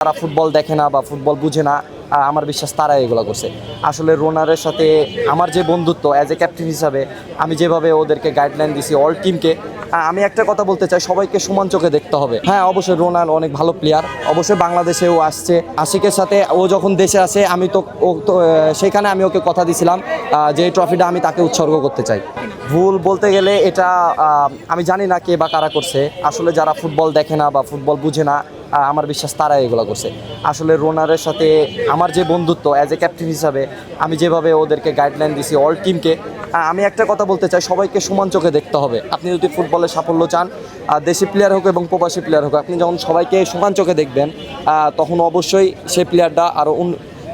যারা ফুটবল দেখে না বা ফুটবল বুঝে না, আমার বিশ্বাস তারা এগুলো করছে। আসলে রোনারের সাথে আমার যে বন্ধুত্ব অ্যাজ এ ক্যাপ্টেন হিসাবে আমি যেভাবে ওদেরকে গাইডলাইন দিছি অল টিমকে, আমি একটা কথা বলতে চাই, সবাইকে সমান চোখে দেখতে হবে। হ্যাঁ, অবশ্যই রোনাল অনেক ভালো প্লেয়ার, অবশ্যই বাংলাদেশেও আসছে। আশিকের সাথে ও যখন দেশে আসে আমি তো সেখানে আমি ওকে কথা দিয়েছিলাম যে এই ট্রফিটা আমি তাকে উৎসর্গ করতে চাই। ভুল বলতে গেলে এটা আমি জানি না কে বা কারা করছে। আসলে যারা ফুটবল দেখে না বা ফুটবল বুঝে না, আমার বিশ্বাস তারা এগুলো করছে। আসলে রোনারের সাথে আমার যে বন্ধুত্ব অ্যাজ এ ক্যাপ্টেন হিসাবে আমি যেভাবে ওদেরকে গাইডলাইন দিছি অল টিমকে, আমি একটা কথা বলতে চাই, সবাইকে সমান চোখে দেখতে হবে। আপনি যদি ফুটবলে সাফল্য চান, দেশি প্লেয়ার হোক এবং প্রবাসী প্লেয়ার হোক, আপনি যখন সবাইকে সমান চোখে দেখবেন তখন অবশ্যই সেই প্লেয়ারটা আরও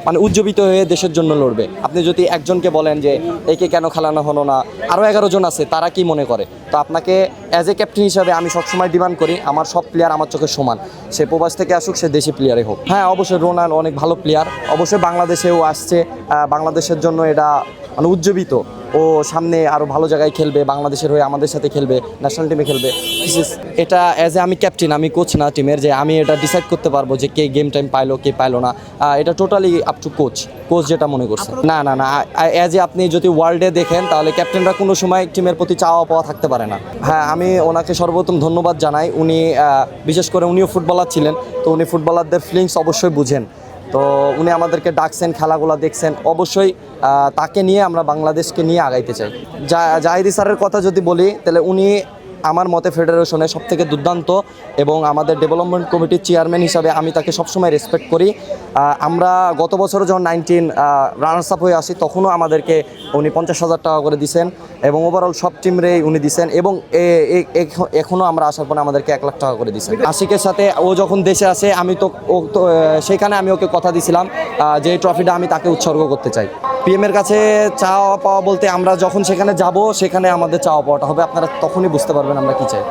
মানে উজ্জীবিত হয়ে দেশের জন্য লড়বে। আপনি যদি একজনকে বলেন যে একে কেন খেলানো হলো না, আরও 11 জন আছে, তারা কি মনে করে? তো আপনাকে অ্যাজ এ ক্যাপ্টেন হিসাবে আমি সবসময় ডিমান্ড করি আমার সব প্লেয়ার আমার চোখে সমান, সে প্রবাস থেকে আসুক, সে দেশি প্লেয়ারই হোক। হ্যাঁ, অবশ্যই রোনাল অনেক ভালো প্লেয়ার, অবশ্যই বাংলাদেশেও আসছে। বাংলাদেশের জন্য এটা মানে উজ্জীবিত, ও সামনে আরও ভালো জায়গায় খেলবে, বাংলাদেশের হয়ে আমাদের সাথে খেলবে, ন্যাশনাল টিমে খেলবে। এটা অ্যাজ এ আমি ক্যাপ্টেন, আমি কোচ না টিমের, যে আমি এটা ডিসাইড করতে পারবো যে কে গেম টাইম পাইলো কে পাইলো না। এটা টোটালি আপ টু কোচ যেটা মনে করছে। না না না, অ্যাজ এ আপনি যদি ওয়ার্ল্ডে দেখেন তাহলে ক্যাপ্টেনরা কোনো সময় টিমের প্রতি চাওয়া পাওয়া থাকতে পারে না। হ্যাঁ, আমি ওনাকে সর্বপ্রথম ধন্যবাদ জানাই। উনি বিশেষ করে উনিও ফুটবলার ছিলেন, তো উনি ফুটবলারদের ফিলিংস অবশ্যই বুঝেন। তো উনি আমাদেরকে ডাকছেন, খেলাগুলো দেখছেন, অবশ্যই তাকে নিয়ে আমরা বাংলাদেশকে নিয়ে আগাইতে চাই। জাহিদি স্যারের কথা যদি বলি তাহলে উনি আমার মতে ফেডারেশনের সবথেকে দুর্দান্ত এবং আমাদের ডেভেলপমেন্ট কমিটির চেয়ারম্যান হিসাবে আমি তাকে সবসময় রেসপেক্ট করি। আমরা গত বছরও যখন 19 রানার্স আপ হয়ে আসি তখনও আমাদেরকে উনি 50,000 টাকা করে দিয়েছেন এবং ওভারঅল সব টিমরেই উনি দিয়েছেন এবং এখনও আমরা আসার পরে আমাদেরকে 1 লাখ টাকা করে দিয়েছেন। আশিকের সাথে ও যখন দেশে আসে আমি তো সেখানে আমি ওকে কথা দিয়েছিলাম যে এই ট্রফিটা আমি তাকে উৎসর্গ করতে চাই। পিএমের কাছে চাওয়া পাওয়া বলতে আমরা যখন সেখানে যাব সেখানে আমাদের চাওয়া পাওয়াটা হবে, আপনারা তখনই বুঝতে পারবেন আমরা কী চাই।